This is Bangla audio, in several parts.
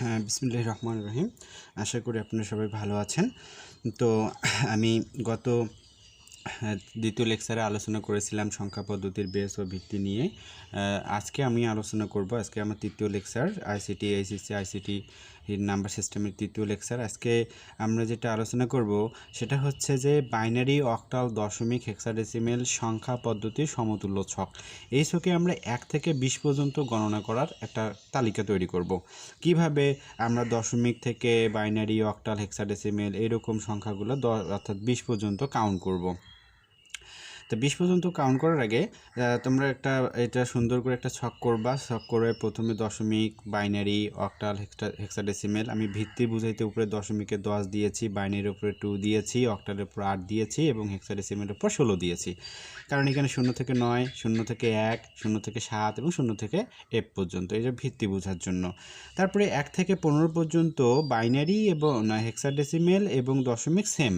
হ্যাঁ, বিসমিল্লাহির রহমানির রহিম। আশা করি আপনারা সবাই ভালো আছেন। তো আমি গত দ্বিতীয় লেকচারে আলোচনা করেছিলাম সংখ্যা পদ্ধতির বেস ও ভিত্তি নিয়ে। আজকে আমি আলোচনা করব, আজকে আমার তৃতীয় লেকচার ICT ICT নাম্বার সিস্টেমের তৃতীয় লেকচার। আজকে আমরা যেটা আলোচনা করব সেটা হচ্ছে যে বাইনারি, অক্টাল, দশমিক, হেক্সাডেসিমেল সংখ্যা পদ্ধতির সমতুল্য ছক। এই ছকে আমরা 1 থেকে 20 পর্যন্ত গণনা করার একটা তালিকা তৈরি করব। কিভাবে আমরা দশমিক থেকে বাইনারি, অক্টাল, হেক্সাডেসিমেল এরকম সংখ্যাগুলো অর্থাৎ 20 পর্যন্ত কাউন্ট করব। তো 20 পর্যন্ত কাউন্ট করার আগে তোমরা এটা সুন্দর করে একটা ছক করবা। ছক করে প্রথমে দশমিক, বাইনারি, অক্টাল, হেক্সাডেসিমেল। আমি ভিত্তি বুঝাইতে উপরে দশমিকে 10 দিয়েছি, বাইনারির উপরে 2 দিয়েছি, অক্টালের উপর 8 দিয়েছি এবং হেক্সাডেসিমেলের উপর 16 দিয়েছি। কারণ এখানে 0 থেকে 9, 0 থেকে 1, 0 থেকে 7 এবং 0 থেকে F পর্যন্ত, এই যে ভিত্তি বোঝার জন্য। তারপরে 1 থেকে 15 পর্যন্ত বাইনারি এবং হেক্সাডেসিমেল এবং দশমিক সেম।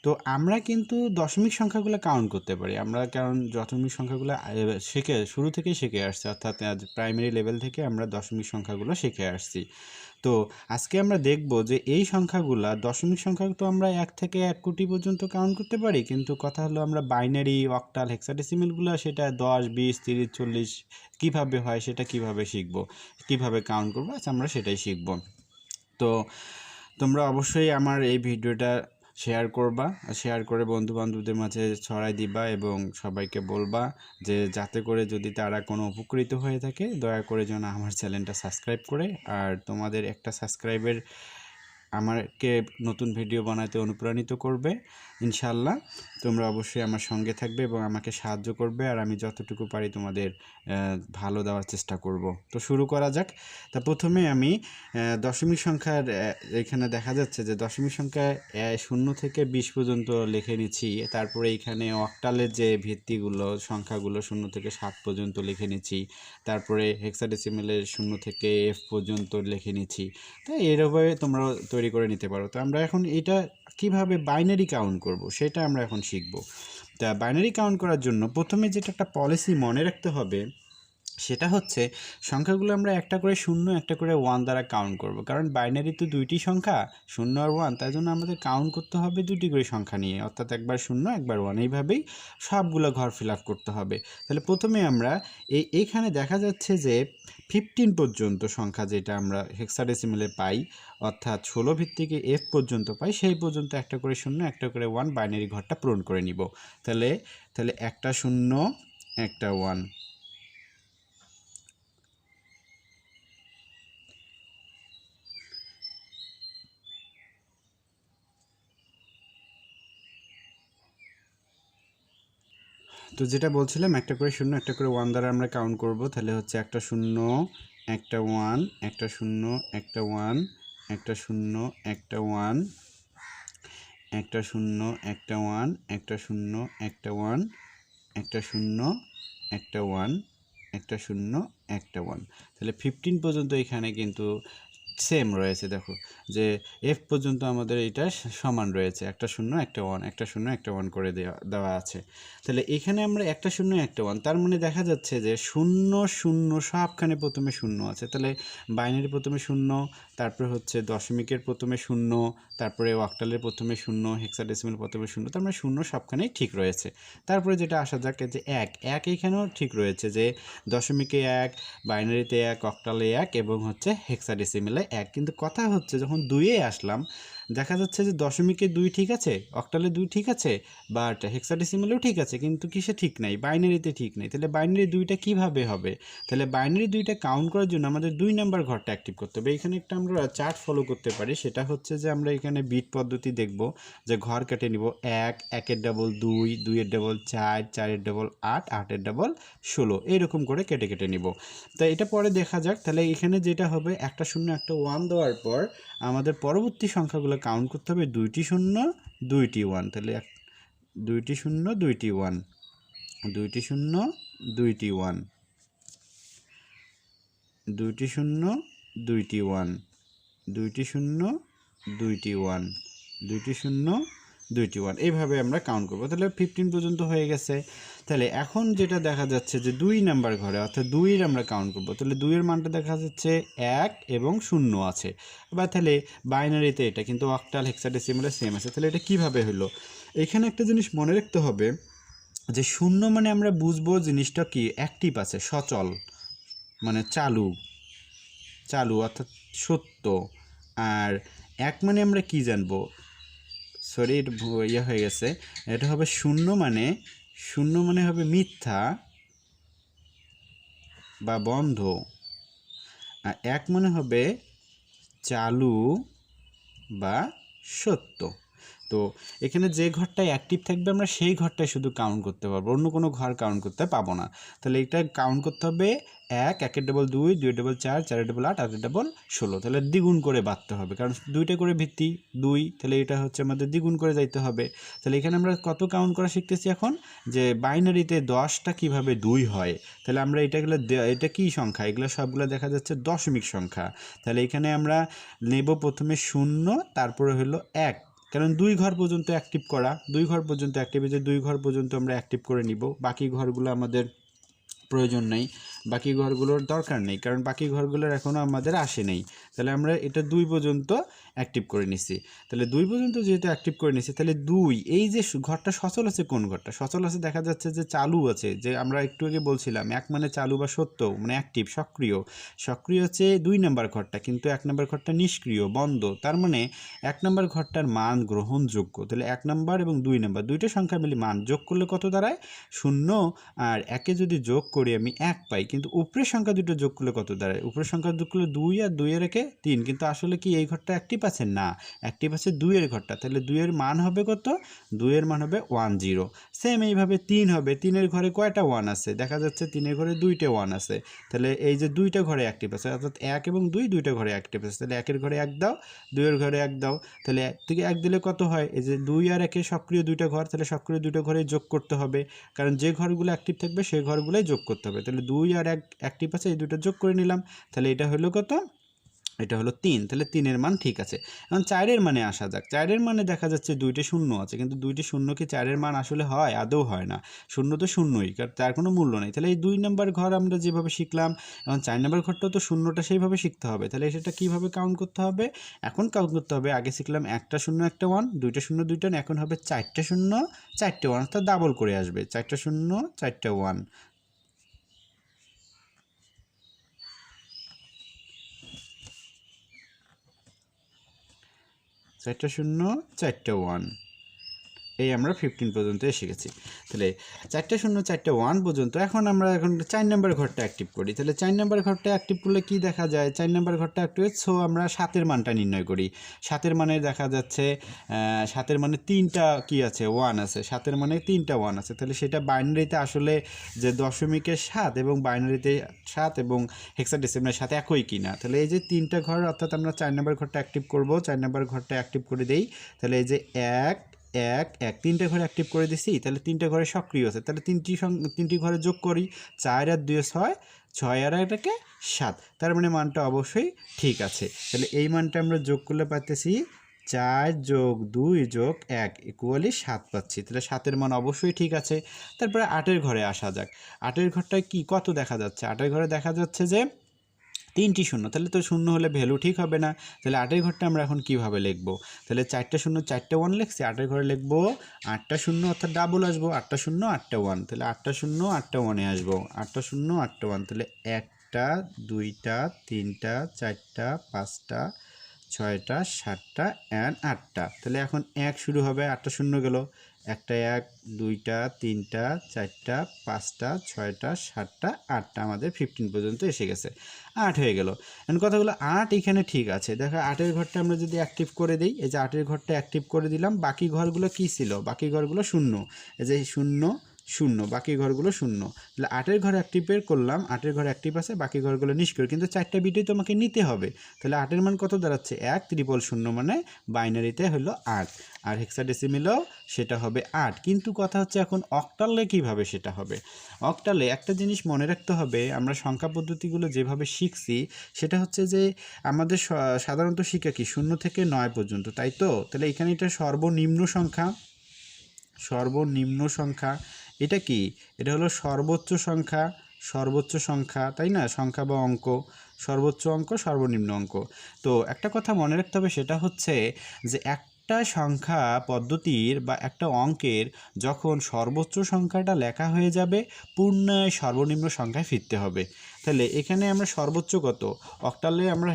তো আমরা কিন্তু দশমিক সংখ্যাগুলো কাউন্ট করতে পারি, কারণ দশমিক সংখ্যাগুলো শুরু থেকেই শিখে আসছি, অর্থাৎ প্রাইমারি লেভেল থেকে আমরা দশমিক সংখ্যাগুলো শিখে আসছি। তো আজকে আমরা দেখব যে এই সংখ্যাগুলা, দশমিক সংখ্যা তো আমরা 1 থেকে 1 কোটি পর্যন্ত কাউন্ট করতে পারি, কিন্তু কথা হলো আমরা বাইনারি, অক্টাল, হেক্সাডেসিমেলগুলো সেটা 10, 20, 30, 40 কীভাবে হয় সেটা কিভাবে শিখব, কিভাবে কাউন্ট করবো, আচ্ছা আমরা সেটাই শিখব। তো তোমরা অবশ্যই আমার এই ভিডিওটা শেয়ার করবা, শেয়ার করে বন্ধু বান্ধবদের মাঝে ছড়াই দিবা এবং সবাইকে বলবা যে যাতে করে যদি তারা কোনো উপকৃত হয়ে থাকে দয়া করে যেন আমার চ্যানেলটা সাবস্ক্রাইব করে, আর তোমাদের একটা সাবস্ক্রাইবের আমাকে নতুন ভিডিও বানাতে অনুপ্রাণিত করবে। ইনশাল্লাহ তোমরা অবশ্যই আমার সঙ্গে থাকবে এবং আমাকে সাহায্য করবে, আর আমি যতটুকু পারি তোমাদের ভালো দেওয়ার চেষ্টা করব। তো শুরু করা যাক। তা প্রথমে আমি দশমিক সংখ্যার এখানে দেখা যাচ্ছে যে দশমিক সংখ্যা 0 থেকে 20 পর্যন্ত লিখে নিচ্ছি। তারপরে এইখানে অক্টালের যে ভিত্তিগুলো সংখ্যাগুলো 0 থেকে 7 পর্যন্ত লিখে নিচ্ছি। তারপরে হেক্সাডেসিমেলের 0 থেকে F পর্যন্ত লিখে নিচ্ছি। তো এরভাবে তোমরা তৈরি করে নিতে পারো। তো আমরা এখন এটা কিভাবে বাইনারি কাউন্ট করব সেটা আমরা এখন শিখব। তা বাইনারি কাউন্ট করার জন্য প্রথমে যেটা একটা পলিসি মনে রাখতে হবে সেটা হচ্ছে সংখ্যাগুলো আমরা একটা করে 0, একটা করে 1 দ্বারা কাউন্ট করব। কারণ বাইনারি তো দুইটি সংখ্যা, 0 আর 1, তাই জন্য আমাদের কাউন্ট করতে হবে দুটি করে সংখ্যা নিয়ে, অর্থাৎ একবার 0 একবার 1, এইভাবেই সবগুলো ঘর ফিল আপ করতে হবে। তাহলে প্রথমে আমরা এইখানে দেখা যাচ্ছে যে 15 পর্যন্ত সংখ্যা যেটা আমরা হেক্সাডেসিমেলে পাই, অর্থাৎ 16 ভিত্তিকে F পর্যন্ত পাই, সেই পর্যন্ত একটা করে 0 একটা করে 1 বাইনারি ঘরটা পূরণ করে নিব। তাহলে একটা 0 একটা 1, তো যেটা বলছিলাম একটা করে 0 একটা করে 1 দ্বারা আমরা কাউন্ট করব। তাহলে হচ্ছে একটা 0 একটা 1, একটা 0 একটা 1, একটা 0 একটা 1, একটা 0 একটা 1, একটা 0 একটা 1, একটা 0 একটা 1, একটা 0 একটা 1। তাহলে 15 পর্যন্ত এখানে কিন্তু সেম রয়েছে। দেখো যে F পর্যন্ত আমাদের এটা সমান রয়েছে, একটা 0 একটা 1, একটা 0 একটা 1 করে দেওয়া আছে। তাহলে এখানে আমরা একটা 0 একটা 1, তার মানে দেখা যাচ্ছে যে 0 0 সবখানে প্রথমে 0 আছে। তাহলে বাইনারি প্রথমে 0, তারপরে হচ্ছে দশমিকের প্রথমে 0, তারপরে অক্টালের প্রথমে 0, হেক্সাডেসিমেল প্রথমে 0, তার মানে 0 সবখানেই ঠিক রয়েছে। তারপরে যেটা আসা যাক যে 1 এখানেও ঠিক রয়েছে, যে দশমিকে 1, বাইনারিতে 1, অক্টালে 1 এবং হচ্ছে হেক্সাডেসিমেলে 1। কিন্তু কথা হচ্ছে যখন 2-এ আসলাম দেখা যাচ্ছে যে দশমিকে 2 ঠিক আছে, অক্টালে 2 ঠিক আছে, বাট হেক্সাডেসিমেলেও ঠিক আছে, কিন্তু কিসে ঠিক নাই, বাইনারিতে ঠিক নাই। তাহলে বাইনারি 2টা কিভাবে হবে? তাহলে বাইনারি 2টা কাউন্ট করার জন্য আমাদের 2 নাম্বার ঘরটা অ্যাক্টিভ করতে হবে। এখানে একটা আমরা চার্ট ফলো করতে পারি, সেটা হচ্ছে যে আমরা এখানে বিট পদ্ধতি দেখব, যে ঘর কেটে নিব 1, 1-এর ডাবল 2, 2-এর ডাবল 4, 4-এর ডাবল 8, 8-এর ডাবল 16, এইরকম করে কেটে কেটে নিব। তাই এটা পরে দেখা যাক। তাহলে এখানে যেটা হবে একটা 0 একটা 1 দেওয়ার পর আমাদের পরবর্তী সংখ্যাগুলো কাউন্ট করতে হবে 2টি 0 2টি 1। তাহলে 2টি 0 2টি 1, 2টি 0 2টি 1, 2টি 0 2টি 1, 2টি 0 2টি 1, 2টি 0 2টি 1, এইভাবে আমরা কাউন্ট করব। তাহলে 15 পর্যন্ত হয়ে গেছে। তাহলে এখন যেটা দেখা যাচ্ছে যে 2 নাম্বার ঘরে অর্থাৎ 2-এর আমরা কাউন্ট করব। তাহলে 2-এর মানটা দেখা যাচ্ছে 1 এবং 0 আছে, বা তাহলে বাইনারিতে এটা, কিন্তু অক্টাল হেক্সাডেসিমালে সেম আছে। তাহলে এটা কিভাবে হলো? এখানে একটা জিনিস মনে রাখতে হবে যে 0 মানে আমরা বুঝবো জিনিসটা কি অ্যাক্টিভ আছে, সচল, মানে চালু অর্থাৎ সত্য। আর 1 মানে আমরা কি জানবো, সরি এটা ইয়ে হয়ে গেছে, এটা হবে 0 মানে হবে মিথ্যা বা বন্ধ, আর 1 মানে হবে চালু বা সত্য। তো এখানে যে ঘরটায় অ্যাক্টিভ থাকবে আমরা সেই ঘরটায় শুধু কাউন্ট করতে পারবো, অন্য কোনো ঘর কাউন্ট করতে পাবো না। তাহলে এটা কাউন্ট করতে হবে 1, 1 ডবল 2, 2 ডবল 4, 4 ডবল 8, 8 ডবল 16। তাহলে দ্বিগুণ করে বাড়তে হবে, কারণ 2টা করে ভিত্তি 2, তাহলে এটা হচ্ছে আমাদের দ্বিগুণ করে যাইতে হবে। তাহলে এখানে আমরা কত কাউন্ট করা শিখতেছি এখন, যে বাইনারিতে 10টা কিভাবে 2 হয়। তাহলে আমরা এটা কি সংখ্যা, এগুলো সবগুলো দেখা যাচ্ছে দশমিক সংখ্যা। তাহলে এখানে আমরা নেব প্রথমে 0, তারপরে হলো 1, কারণ 2 ঘর পর্যন্ত অ্যাক্টিভ করা, 2 ঘর পর্যন্ত অ্যাক্টিভ, যে 2 ঘর পর্যন্ত আমরা অ্যাক্টিভ করে নিব, বাকি ঘরগুলো আমাদের প্রয়োজন নেই, বাকি ঘরগুলোর দরকার নেই, কারণ বাকি ঘরগুলোর এখনও আমাদের আসে নেই। তাহলে আমরা এটা 2 পর্যন্ত অ্যাক্টিভ করে নিছি। তাহলে 2 পর্যন্ত যেহেতু অ্যাক্টিভ করে নিছি, তাহলে 2, এই যে ঘরটা সচল আছে, কোন ঘরটা সচল আছে দেখা যাচ্ছে যে চালু আছে, যে আমরা একটু আগে বলছিলাম 1 মানে চালু বা সত্য, মানে অ্যাক্টিভ, সক্রিয় হচ্ছে 2 নাম্বার ঘরটা, কিন্তু 1 নাম্বার ঘরটা নিষ্ক্রিয়, বন্ধ। তার মানে 1 নাম্বার ঘরটার মান গ্রহণযোগ্য। তাহলে 1 নাম্বার এবং 2 নাম্বার, দুইটা সংখ্যা মিলে মান যোগ করলে কত দাঁড়ায়, 0, আর 1-এ যদি যোগ করি আমি 1 পাই, কিন্তু উপরের সংখ্যা দুটো যোগ করলে কত দাঁড়ায়, উপরের সংখ্যা যোগ করলে 2, আর 2-এর 1-এ 3, কিন্তু আসলে কি এই ঘরটা অ্যাক্টিভ আছে না, অ্যাক্টিভ আছে 2-এর ঘরটা। তাহলে 2-এর মান হবে কত, 2-এর মান হবে 10। সেম এইভাবে 3 হবে, 3-এর ঘরে কয়টা 1 আছে, দেখা যাচ্ছে 3-এর ঘরে 2টা 1 আছে। তাহলে এই যে 2টা ঘরে অ্যাক্টিভ আছে, অর্থাৎ 1 এবং 2, 2টা ঘরে অ্যাক্টিভ আছে। তাহলে 1-এর ঘরে 1 দাও, 2-এর ঘরে 1 দাও, তাহলে 1 থেকে 1 দিলে কত হয়, এই যে 2 আর 1-এ সক্রিয় 2টা ঘর, তাহলে সক্রিয় 2টা ঘরে যোগ করতে হবে, কারণ যে ঘরগুলো অ্যাক্টিভ থাকবে সেই ঘরগুলোই যোগ করতে হবে। তাহলে 2 আর 1 অ্যাক্টিভ আছে, এই দুটো যোগ করে নিলাম, তাহলে এটা হলো কত, এটা হলো 3। তাহলে 3-এর মান ঠিক আছে। এখন 4-এর মানে আসা যাক। 4-এর মানে দেখা যাচ্ছে 2টি 0 আছে, কিন্তু 2টি 0 কি 4-এর মান আসলে হয়, আদৌ হয় না। 0 তো 0ই, কারণ তার কোনো মূল্য নেই। তাহলে এই 2 নাম্বার ঘর আমরা যেভাবে শিখলাম, এখন 4 নাম্বার ঘরটাও তো 0টা সেইভাবে শিখতে হবে। তাহলে সেটা কীভাবে কাউন্ট করতে হবে, এখন কাউন্ট করতে হবে, আগে শিখলাম 1টা 0 1টা 1, 2টা 0 2টা 1, এখন হবে 4টা 0 4টে 1, অর্থাৎ ডাবল করে আসবে, 4টা 0 4টা 1। 4টা 0 4টা 1, এই আমরা 15 পর্যন্ত এসে গেছি। তাহলে 4টা 0 4টা 1 পর্যন্ত। এখন 4 নাম্বার ঘরটা অ্যাক্টিভ করি। তাহলে 4 নাম্বার ঘরটা অ্যাক্টিভ করলে কি দেখা যায়, 4 নাম্বার ঘরটা অ্যাক্টিভ, সো আমরা 7-এর মানটা নির্ণয় করি। 7-এর মানে দেখা যাচ্ছে 7-এর মানে 3টা কি আছে, 1 আছে, 7-এর মানে 3টা 1 আছে। তাহলে সেটা বাইনারিতে আসলে যে দশমিকের 7 এবং বাইনারিতে 7 এবং হেক্সাডেসিমালের সাথে একই কিনা। তাহলে এই যে 3টা ঘর, অর্থাৎ আমরা 4 নাম্বার ঘরটা অ্যাক্টিভ করব, 4 নাম্বার ঘরটা অ্যাক্টিভ করে দেই। তাহলে এই যে 1 1 1, 3টে ঘরে অ্যাক্টিভ করে দিছি, তাহলে 3টে ঘরে সক্রিয় আছে। তাহলে 3টি ঘরে যোগ করি, 4 আর 2 6, 6 আর 1 7, তার মানে মানটা অবশ্যই ঠিক আছে। তাহলে এই মানটা আমরা যোগ করলে পাইতেছি 4 যোগ 2 যোগ 1 ইকুয়ালি 7 পাচ্ছি। তাহলে 7-এর মান অবশ্যই ঠিক আছে। তারপরে 8-এর ঘরে আসা যাক। 8-এর ঘরটায় কি কত দেখা যাচ্ছে, 8-এর ঘরে দেখা যাচ্ছে যে 3টি 0, তাহলে তো 0 হলে ভ্যালু ঠিক হবে না। তাহলে 8-এর ঘরটা আমরা এখন কীভাবে লিখব, তাহলে 4টা 0 4টা 1 লিখছি, 8-এর ঘরে লিখব 8টা 0, অর্থাৎ ডাবল আসবো, 8টা 0 8টা 1, তাহলে 8টা 0 8টা 1-এ আসবো, 8টা 0 8টা 1, তাহলে 1টা 2টা 3টা 4টা 5টা 6টা 7টা অ্যান্ড 8টা। তাহলে এখন 1 শুরু হবে, 8টা 0 গেল, 1টা 1 2টা 3টা 4টা 5টা 6টা 7টা 8টা, আমাদের 15 পর্যন্ত এসে গেছে, 8 হয়ে গেল। এখন কথাগুলো 8 এখানে ঠিক আছে। দেখো 8-এর ঘরটা আমরা যদি অ্যাক্টিভ করে দিই, এই যে 8-এর ঘরটা অ্যাক্টিভ করে দিলাম, বাকি ঘরগুলো কি ছিল, বাকি ঘরগুলো 0, এই যে 0 0, বাকি ঘরগুলো 0। তাহলে 8-এর ঘরে অ্যাক্টিভের করলাম, 8-এর ঘরে অ্যাক্টিভ আছে, বাকি ঘরগুলো নিষ্ক্রিয়, কিন্তু 4টা বিটই তোমাকে নিতে হবে। তাহলে 8-এর মান কত দাঁড়াচ্ছে, 1 000, মানে বাইনারিতে হলো 8, আর হেক্সাডেসিমেলেও সেটা হবে 8। কিন্তু কথা হচ্ছে এখন অক্টালে কিভাবে সেটা হবে। অক্টালে একটা জিনিস মনে রাখতে হবে, আমরা সংখ্যা পদ্ধতিগুলো যেভাবে শিখছি সেটা হচ্ছে যে আমাদের সাধারণত শিক্ষা কি 0 থেকে 9 পর্যন্ত, তাই তো। তাহলে এখানে এটা সর্বনিম্ন সংখ্যা, সর্বনিম্ন সংখ্যা। এটা কি? এটা হলো সর্বোচ্চ সংখ্যা, তাই না? সংখ্যা বা অঙ্ক, সর্বোচ্চ অঙ্ক, সর্বনিম্ন অঙ্ক। তো একটা কথা মনে রাখতে হবে, সেটা হচ্ছে যে একটা সংখ্যা পদ্ধতির বা একটা অঙ্কের যখন সর্বোচ্চ সংখ্যাটা লেখা হয়ে যাবে, পূর্ণায় সর্বনিম্ন সংখ্যায় ফিরতে হবে। তাহলে এখানে আমরা সর্বোচ্চ কত, অক্টালে আমরা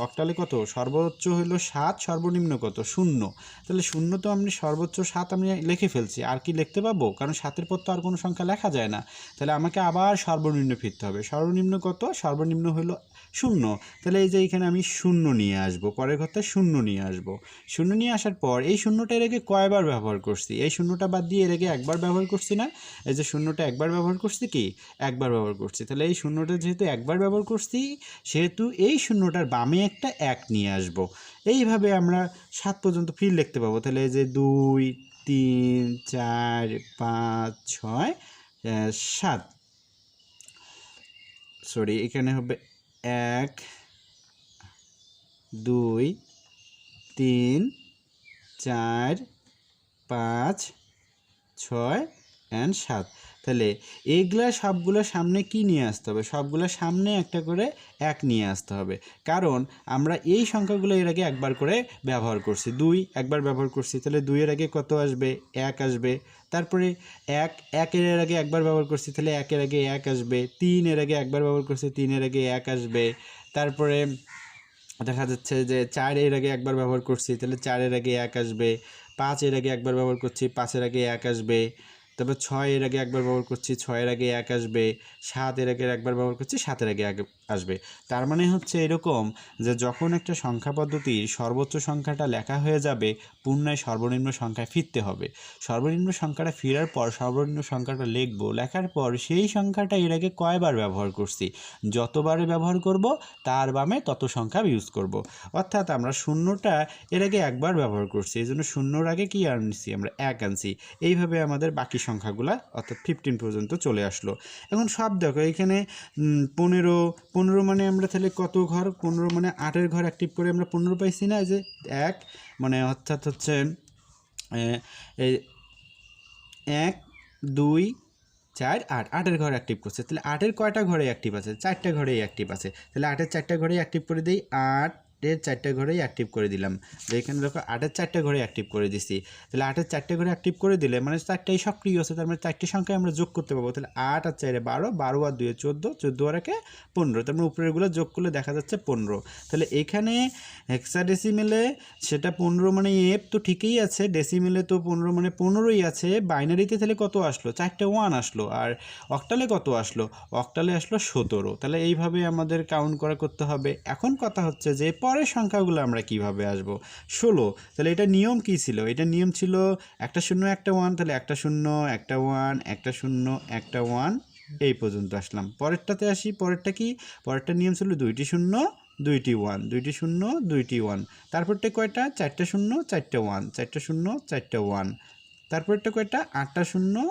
অক্টালে কত, সর্বোচ্চ হলো 7, সর্বনিম্ন কত, 0। তাহলে 0 তো আমি সর্বোচ্চ 7 আমি লিখে ফেলছি, আর কি লিখতে পাবো? কারণ 7-এর পর তো আর কোনো সংখ্যা লেখা যায় না। তাহলে আমাকে আবার সর্বনিম্ন ফিরতে হবে। সর্বনিম্ন কত? সর্বনিম্ন হলো 0। তাহলে এই যে এখানে আমি 0 নিয়ে আসবো, পরের ঘরটা 0 নিয়ে আসবো। 0 নিয়ে আসার পর এই 0টা এর আগে কয়বার ব্যবহার করছি? এই 0টা বাদ দিয়ে এর আগে একবার ব্যবহার করছি না? এই যে 0টা একবার ব্যবহার করছি, কি একবার ব্যবহার করছি। তাহলে এই 0টা যেহেতু একবার ব্যবহার করছি, সেহেতু এই 0টার বামে একটা 1 নিয়ে আসবো। এইভাবে আমরা 7 পর্যন্ত ফির লিখতে পাবো। তাহলে এই যে 2, 3, 4, 5, 6, 7, সরি এখানে হবে 1, 2, 3, 4, 5, 6 and 7। তাহলে এইগুলা সবগুলো সামনে কি নিয়ে আসতে হবে? সবগুলো সামনে একটা করে 1 নিয়ে আসতে হবে, কারণ আমরা এই সংখ্যাগুলো এর আগে একবার করে ব্যবহার করছি। 2 একবার ব্যবহার করছি, তাহলে 2 এর আগে কত আসবে? 1 আসবে। তারপরে 1 এর আগে একবার ব্যবহার করছি, তাহলে 1 এর আগে 1 আসবে। 3 এর আগে একবার ব্যবহার করছি, 3 এর আগে 1 আসবে। তারপরে দেখা যাচ্ছে যে 4 এর আগে একবার ব্যবহার করছি, তাহলে 4 এর আগে 1 আসবে। 5 এর আগে একবার ব্যবহার করছি, 5 এর আগে 1 আসবে। তারপর 6 এর আগে একবার ব্যবহার করছি, 6 এর আগে 1 আসবে। 7 এর আগে একবার ব্যবহার করছি, 7 এর আগে 1 আসবে। তার মানে হচ্ছে এরকম যে যখন একটা সংখ্যা পদ্ধতির সর্বোচ্চ সংখ্যাটা লেখা হয়ে যাবে, পূর্ণায় সর্বনিম্ন সংখ্যায় ফিরতে হবে। সর্বনিম্ন সংখ্যাটা ফেরার পর সর্বনিম্ন সংখ্যাটা লিখব, লেখার পর সেই সংখ্যাটা এর আগে কয়বার ব্যবহার করছি, যতবারে ব্যবহার করব তার বামে তত সংখ্যা ইউজ করব। অর্থাৎ আমরা 0টা এর আগে একবার ব্যবহার করছি, এই জন্য 0-র আগে কি আনছি? আমরা 1 আনছি। এইভাবে আমাদের বাকি সংখ্যাগুলো অর্থাৎ 15 পর্যন্ত চলে আসলো। এখন সব দেখো এখানে 15 মানে আমরা তাহলে কত ঘর? 15 মানে 8-এর ঘর অ্যাক্টিভ করে আমরা 15 পাইছি না? এই যে 1 মানে অর্থাৎ হচ্ছে 1, 2, 4, 8, 8-এর ঘর অ্যাক্টিভ করছে। তাহলে 8-এর কয়টা ঘরে অ্যাক্টিভ আছে? 4টা ঘরেই অ্যাক্টিভ আছে। তাহলে 8-এর 4টা ঘরেই অ্যাক্টিভ করে দিই, 8-এর 4টা ঘরেই অ্যাক্টিভ করে দিলাম। এখানে দেখো 8-এর 4টা ঘরে অ্যাক্টিভ করে দিছি। তাহলে 8-এর 4টে ঘরে অ্যাক্টিভ করে দিলে মানে 4টাই সক্রিয় আছে, তার মানে 4টি সংখ্যায় আমরা যোগ করতে পারবো। তাহলে 8 আর 4 12, 12 আর 2 14, 14 আর 1 15। তার মানে উপরেরগুলো যোগ করলে দেখা যাচ্ছে 15। তাহলে এখানে হেক্সাডেসিমেলে সেটা 15 মানে এফ তো ঠিকই আছে, ডেসিমেলে তো 15 মানে 15ই আছে। বাইনারিতে তাহলে কত আসলো? 4টে 1 আসলো। আর অক্টালে কত আসলো? অক্টালে আসলো 17। তাহলে এইভাবে আমাদের কাউন্ট করতে হবে। এখন কথা হচ্ছে যে পরের সংখ্যাগুলো আমরা কিভাবে আসবো? 16। তাহলে এটা নিয়ম কি ছিল? এটা নিয়ম ছিল একটা 0 একটা 1। তাহলে একটা 0 একটা 1 একটা 0 একটা 1, এই পর্যন্ত আসলাম। পরেরটাতে আসি। পরেরটা কি? পরেরটা নিয়ম ছিল 2টি 0 2টি 1, 2টি 0 2টি 1। তারপরটা কয়টা? 4টা 0 4টা 1, 4টা 0 4টা 1। তারপরটা কয়টা? 8টা 0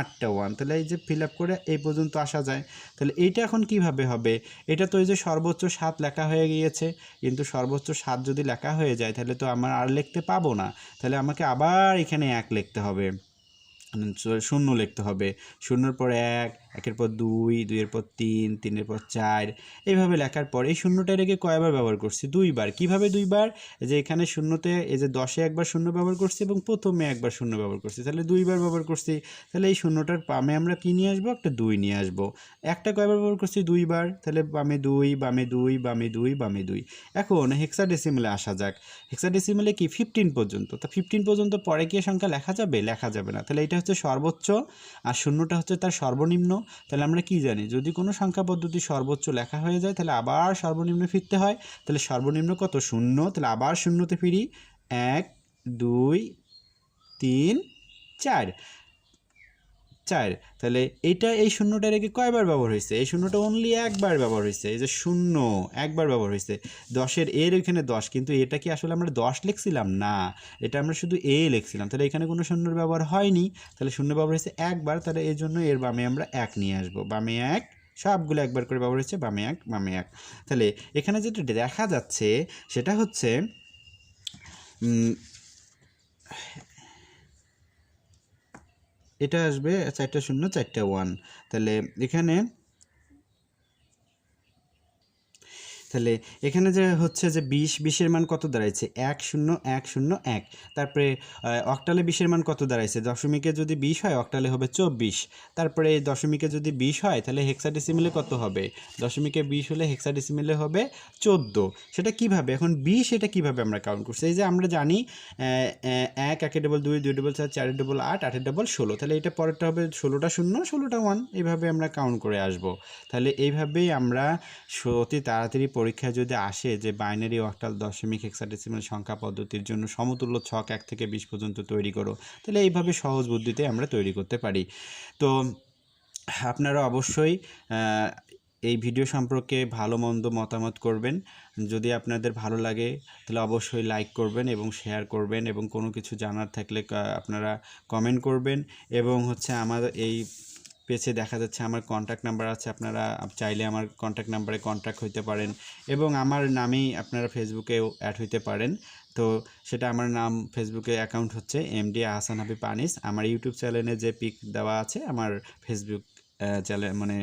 8টা 1। তাহলে এই যে ফিল আপ করে এই পর্যন্ত আসা যায়। তাহলে এইটা এখন কিভাবে হবে? এটা তো এই যে সর্বোচ্চ 7 লেখা হয়ে গিয়েছে, কিন্তু সর্বোচ্চ 7 যদি লেখা হয়ে যায় তাহলে তো আমার আর লিখতে পাবো না। তাহলে আমাকে আবার এখানে 1 লিখতে হবে, 0 লিখতে হবে। 0-এর পর 1, 1-এর পর 2, 2-এর পর 3, 3-এর পর 4। এইভাবে লেখার পর এই 0টার আগে কয়বার ব্যবহার করছি? 2বার। কিভাবে 2বার? যে এখানে 0তে এই যে 10-এ একবার 0 ব্যবহার করছি এবং প্রথমে একবার 0 ব্যবহার করছি, তাহলে 2বার ব্যবহার করছি। তাহলে এই 0টার বামে আমরা কি নিয়ে আসবো? একটা 2 নিয়ে আসবো। একটা কয়বার ব্যবহার করছি? 2বার। তাহলে বামে 2 বামে 2 বামে 2 বামে 2। এখন হেক্সাডেসিমেলে আসা যাক। হেক্সাডেসিমেলে কি 15 পর্যন্ত? তা 15 পর্যন্ত পরে কি সংখ্যা লেখা যাবে? লেখা যাবে না। তাহলে এটা হচ্ছে সর্বোচ্চ আর 0টা হচ্ছে তার সর্বনিম্ন। তাহলে আমরা কি জানি? যদি কোনো সংখ্যা পদ্ধতি সর্বোচ্চ লেখা হয়ে যায় তাহলে আবার সর্বনিম্ন ফিরতে হয়। তাহলে সর্বনিম্ন কত? 0। তাহলে আবার 0তে ফিরি। 1 2 3 4 4। তাহলে এইটা এই 0টার আগে কয়বার ব্যবহার হয়েছে? এই 0টা অনলি একবার ব্যবহার হয়েছে। এই যে 0 একবার ব্যবহার হয়েছে। 10-এর এর ওইখানে 10, কিন্তু এটা কি আসলে আমরা 10 লিখছিলাম? না, এটা আমরা শুধু এ লিখছিলাম। তাহলে এখানে কোনো 0-এর ব্যবহার হয়নি। তাহলে 0 ব্যবহার হয়েছে একবার। তাহলে এই জন্য এর বামে আমরা 1 নিয়ে আসবো। বামে 1, সবগুলো একবার করে ব্যবহার হয়েছে। বামে 1 বামে 1। তাহলে এখানে যেটা দেখা যাচ্ছে সেটা হচ্ছে এটা আসবে 4টা 0 4টা 1। তাহলে এখানে যে হচ্ছে যে 20 এর মান কত দাঁড়াইছে 1 0 1 0 1। তারপরে অক্টালে 20 এর মান কত দাঁড়াইছে, দশমিকে যদি 20 হয় অক্টালে হবে 24। তারপরে দশমিকে যদি 20 হয় তাহলে হেক্সাডেসিমেলে কত হবে, দশমিকে 20 হলে হেক্সাডেসিমেলে হবে 14। সেটা কিভাবে, এখন 20 এটা কিভাবে আমরা কাউন্ট করছি, এই যে আমরা জানি 1 1 ডবল 2 2 ডবল 4 4 ডবল 8 8 ডবল 16, তাহলে এটা পরেরটা হবে 16টা 0 16টা 1, এইভাবে আমরা কাউন্ট করে আসব। তাহলে এইভাবেই আমরা অতি তাড়াতাড়ি পরীক্ষায় যদি আসে যে বাইনারি অক্টাল দশমিক হেক্সাডেসিমাল সংখ্যা পদ্ধতির জন্য সমতুল্য ছক 1 থেকে 20 পর্যন্ত তৈরি করো, তাহলে এইভাবে সহজ বুদ্ধিতে আমরা তৈরি করতে পারি। তো আপনারা অবশ্যই এই ভিডিও সম্পর্কে ভালো মন্দ মতামত করবেন। যদি আপনাদের ভালো লাগে তাহলে অবশ্যই লাইক করবেন এবং শেয়ার করবেন, এবং কোনো কিছু জানার থাকলে আপনারা কমেন্ট করবেন। এবং হচ্ছে আমার এই পেজে দেখা যাচ্ছে আমার কন্ট্যাক্ট নাম্বার আছে, আপনারা চাইলে আমার কন্ট্যাক্ট নাম্বারে কন্ট্যাক্ট হইতে পারেন, এবং আমার নামেই আপনারা ফেসবুকেও অ্যাড হইতে পারেন। তো সেটা আমার নাম, ফেসবুকে অ্যাকাউন্ট হচ্ছে Md.Ahasan হাবিব আনিস। আমার ইউটিউব চ্যানেলে যে পিক দেওয়া আছে আমার ফেসবুক চ্যানেল মানে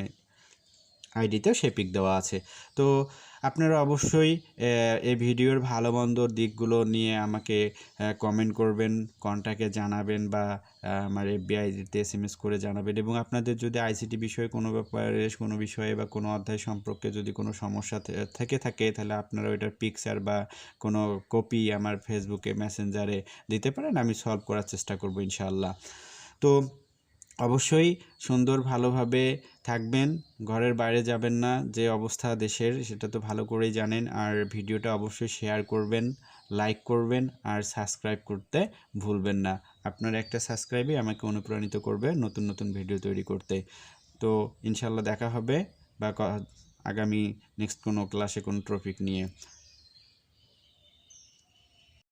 আইডিতেও সেই পিক দেওয়া আছে। তো আপনারা অবশ্যই এই ভিডিওর ভালো মন্দর দিকগুলো নিয়ে আমাকে কমেন্ট করবেন, কন্ট্যাক্টে জানাবেন, বা আমার FB আইডিতে SMS করে জানাবেন। এবং আপনাদের যদি ICT বিষয়ে কোনো ব্যাপারে কোনো বিষয়ে বা কোনো অধ্যায় সম্পর্কে যদি কোনো সমস্যা থেকে থাকে তাহলে আপনারা ওইটার পিকচার বা কোনো কপি আমার ফেসবুকে মেসেঞ্জারে দিতে পারেন, আমি সলভ করার চেষ্টা করব ইনশাআল্লাহ। তো অবশ্যই সুন্দর ভালোভাবে থাকবেন, ঘরের বাইরে যাবেন না, যে অবস্থা দেশের সেটা তো ভালো করেই জানেন। আর ভিডিওটা অবশ্যই শেয়ার করবেন, লাইক করবেন, আর সাবস্ক্রাইব করতে ভুলবেন না। আপনার একটা সাবস্ক্রাইবই আমাকে অনুপ্রাণিত করবে নতুন নতুন ভিডিও তৈরি করতে। তো ইনশাল্লাহ দেখা হবে বা আগামী নেক্সট কোনো ক্লাসে কোনো টপিক নিয়ে।